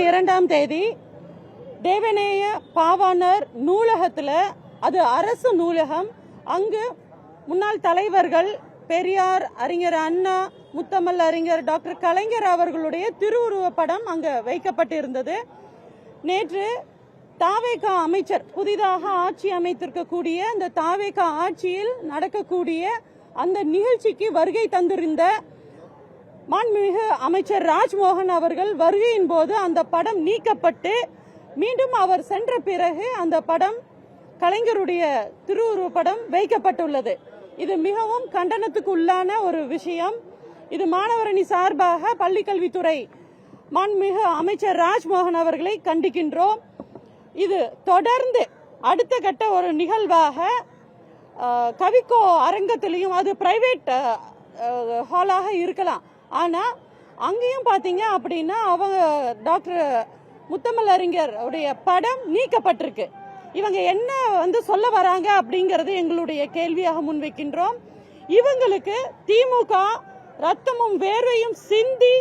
12 தேவநேய பாவாணர் நூலகத்தில், அது அரசு நூலகம், அங்கு முன்னாள் தலைவர்கள் பெரியார், அறிஞர் அண்ணா, முத்தமிழ் அறிஞர் டாக்டர் கலைஞர் அவர்களுடைய திருவுருவ படம் அங்கு வைக்கப்பட்டிருந்தது. நேற்று தாவேகா அமைச்சர், புதிதாக ஆட்சி அமைத்திருக்கக்கூடிய அந்த தாவேகா ஆட்சியில் நடக்கக்கூடிய அந்த நிகழ்ச்சிக்கு வருகை தந்திருந்த மாண்புமிகு அமைச்சர் ராஜ்மோகன் அவர்கள் வருகையின் போது அந்த படம் நீக்கப்பட்டு மீண்டும் அவர் சென்ற பிறகு அந்த படம், கலைஞருடைய திருவுருவ படம் வைக்கப்பட்டுள்ளது. இது மிகவும் கண்டனத்துக்கு உள்ளான ஒரு விஷயம். இது மாணவரணி சார்பாக பள்ளிக்கல்வித்துறை மாண்புமிகு அமைச்சர் ராஜ்மோகன் அவர்களை கண்டிக்கின்றோம். இது தொடர்ந்து அடுத்த கட்ட ஒரு நிகழ்வாக கவிக்கோ அரங்கத்திலையும், அது பிரைவேட் ஹாலாக இருக்கலாம், ஆனால் அங்கேயும் பார்த்தீங்க அப்படின்னா அவங்க டாக்டர் முத்தமிழ் அறிஞர் உடைய படம் நீக்கப்பட்டிருக்கு. இவங்க என்ன சொல்ல வராங்க அப்படிங்கறது எங்களுடைய கேள்வியாக முன்வைக்கின்றோம். இவங்களுக்கு திமுக ரத்தமும் வேர்வையும் சிந்தி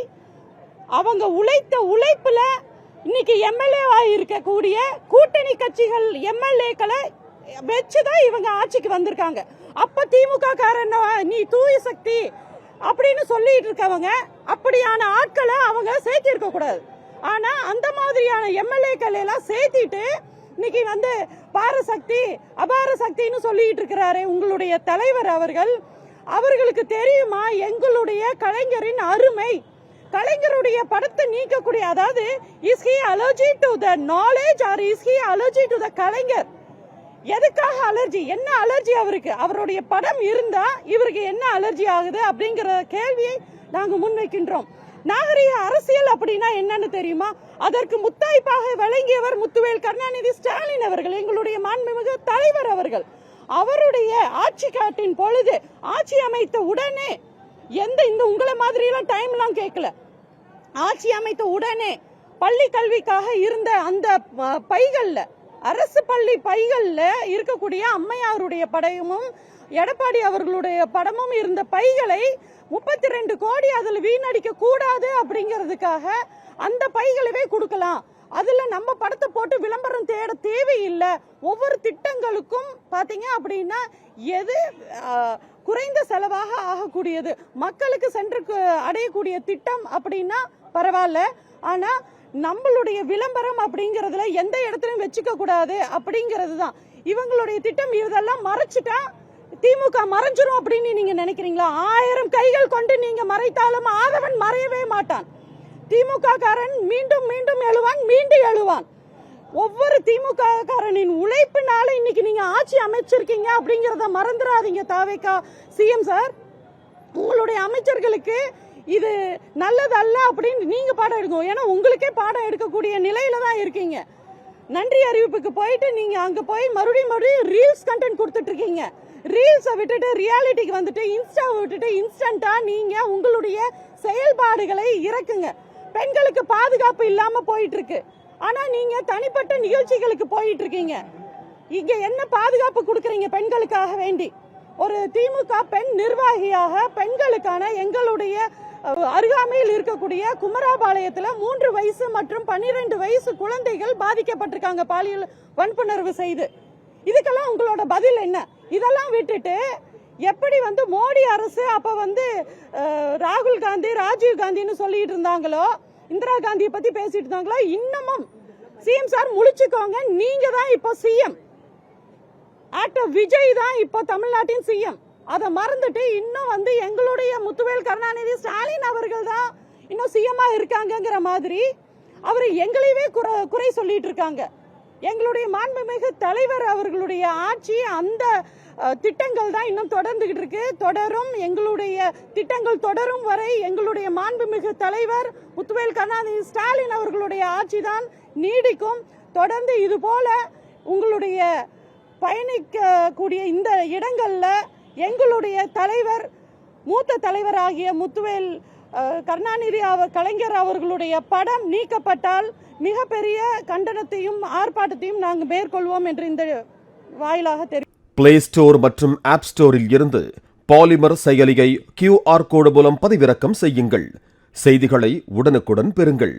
அவங்க உழைத்த உழைப்புல இன்னைக்கு எம்எல்ஏவா இருக்கக்கூடிய கூட்டணி கட்சிகள் எம்எல்ஏக்களை வச்சுதான் இவங்க ஆட்சிக்கு வந்திருக்காங்க. அப்ப திமுக காரன் நீ தூய சக்தி அப்படின்னு சொல்லிட்டு இருக்கவங்க, அப்படியான ஆட்களை அவங்க சேர்த்தி இருக்க கூடாது. ஆனா அந்த மாதிரியான எம்எல்ஏக்கள் எல்லாம் சேர்த்திட்டு இன்னைக்கு பாரசக்தி அபார சக்தின்னு சொல்லிட்டு இருக்கிறாரு உங்களுடைய தலைவர் அவர்கள். அவர்களுக்கு தெரியுமா எங்களுடைய கலைஞரின் அருமை? கலைஞருடைய படத்தை நீக்கக்கூடிய, அதாவது is he allergy to the knowledge or is he allergy to the Kalaignar? எதுக்காக அலர்ஜி? என்ன அலர்ஜி அவருக்கு? அவருடைய படம் இருந்தா இவருக்கு என்ன அலர்ஜி ஆகுது அப்படிங்கிற கேள்வியை நாங்க முன்வைக்கின்றோம். நாகரிக அரசியல் அப்படின்னா என்னன்னு தெரியுமா? அதற்கு முத்தாய்ப்பாக விளங்கியவர் முத்துவேல் கருணாநிதி ஸ்டாலின் அவர்கள், எங்களுடைய மாண்புமிகு தலைவர் அவர்கள். அவருடைய ஆட்சி காட்டின் பொழுது, ஆட்சி அமைத்த உடனே, இந்த உங்களை மாதிரி எல்லாம் டைம் எல்லாம் கேட்கல, ஆட்சி அமைத்த உடனே பள்ளி கல்விக்காக இருந்த அந்த பைகள்ல, அரசு பள்ளி பைகள்ல இருக்கக்கூடிய அம்மையாருடைய படமும் எடப்பாடி அவர்களுடைய படமும் இருந்த பைகளை 32 கோடி அதில் வீணடிக்க கூடாது அப்படிங்கிறதுக்காக அந்த பைகளவே கொடுக்கலாம். அதுல நம்ம படத்தை போட்டு விளம்பரம் தேட தேவையில்லை. ஒவ்வொரு திட்டங்களுக்கும் பாத்தீங்க அப்படின்னா எது குறைந்த செலவாக ஆகக்கூடியது, மக்களுக்கு சென்று அடையக்கூடிய திட்டம் அப்படின்னா பரவாயில்ல. ஆனா நம்மளுடைய விளம்பரம் அப்படிங்கறதுல எந்த இடத்துலயும் வச்சுக்க கூடாது அப்படிங்கிறது தான் இவங்களுடைய திட்டம். இதெல்லாம் மறைச்சிட்டா திமுக மறைஞ்சிரும் அப்படின்னு நீங்க நினைக்கிறீங்களா? 1000 கைகள் கொண்டு நீங்க மறைத்தாலும் ஆதவன் மறையவே மாட்டான். திமுக காரன் மீண்டும் மீண்டும் எழுவான், மீண்டும் எழுவான். ஒவ்வொரு திமுக காரனின் உழைப்பினால இன்னைக்கு நீங்க ஆட்சி அமைச்சிருக்கீங்க அப்படிங்கறத மறந்துடாதீங்க. தாவேகா சிஎம் சார், உங்களுடைய அமைச்சர்களுக்கு இது நல்லது அல்ல அப்படின்னு நீங்க பாடம் எடுக்கணும். ஏன்னா உங்களுக்கே பாடம் எடுக்கக்கூடிய நிலையில தான் இருக்கீங்க. நன்றி அறிவிப்புக்கு போயிட்டு நீங்க அங்க போய் மறுபடியும் ரீல்ஸ் கண்டென்ட் கொடுத்துட்டு இருக்கீங்க. ரீல்ஸை விட்டுட்டு ரியாலிட்டிக்கு வந்துட்டு, இன்ஸ்டாவை விட்டுட்டு இன்ஸ்டன்டா நீங்க உங்களுடைய செயல்பாடுகளை இறக்குங்க. பெண்களுக்கு பாதுகாப்பு இல்லாம போயிட்டு இருக்கு, ஆனா நீங்க தனிப்பட்ட நிகழ்ச்சிகளுக்கு போயிட்டு இருக்கீங்க. இங்க என்ன பாதுகாப்பு கொடுக்கறீங்க பெண்களுக்காக வேண்டி? ஒரு திமுக பெண் நிர்வாகியாக பெண்களுக்கான எங்களுடைய அருகாமையில் இருக்கக்கூடிய குமராபாளையத்தில் 3 வயசு மற்றும் 12 வயசு குழந்தைகள் பாதிக்கப்பட்டிருக்காங்க பாலியல் வன்புணர்வு செய்து. இதுக்கெல்லாம் உங்களோட பதில் என்ன? இதெல்லாம் விட்டுட்டு எப்படி மோடி அரசு அப்ப ராகுல் காந்தி, ராஜீவ் காந்தின்னு சொல்லிட்டு இருந்தாங்களோ, இந்திரா காந்தியை பத்தி பேசிட்டு இருந்தாங்களோ, இன்னமும் சிஎம் சார் முழிச்சுக்கோங்க. நீங்க தான் இப்போ சிஎம். ஆக்டர் விஜய் தான் இப்போ தமிழ்நாட்டின் சிஎம். அதை மறந்துட்டு இன்னும் எங்களுடைய முத்துவேல் கருணாநிதி ஸ்டாலின் அவர்கள் தான் இன்னும் சிஎம்மா இருக்காங்கிற மாதிரி அவர் எங்களையே குறை சொல்லிட்டு இருக்காங்க. எங்களுடைய மாண்புமிகு தலைவர் அவர்களுடைய ஆட்சி, அந்த திட்டங்கள் தான் இன்னும் தொடர்ந்துகிட்டு இருக்கு, தொடரும். எங்களுடைய திட்டங்கள் தொடரும் வரை எங்களுடைய மாண்புமிகு தலைவர் முத்துவேல் கருணாநிதி ஸ்டாலின் அவர்களுடைய ஆட்சி தான் நீடிக்கும். தொடர்ந்து இது போல உங்களுடைய பயணிக்கக்கூடிய இந்த இடங்கள்ல எங்களுடைய தலைவர், மூத்த தலைவர் ஆகிய முத்துவேல் கருணாநிதி கலைஞர் அவர்களுடைய படம் நீக்கப்பட்டால் மிகப்பெரிய கண்டனத்தையும் ஆர்ப்பாட்டத்தையும் நாங்கள் மேற்கொள்வோம் என்று இந்த வாயிலாக தெரிவிக்கிறோம். பிளே ஸ்டோர் மற்றும் ஆப் ஸ்டோரில் இருந்து பாலிமர் செயலியை QR கோடு மூலம் பதிவிறக்கம் செய்யுங்கள். செய்திகளை உடனுக்குடன் பெறுங்கள்.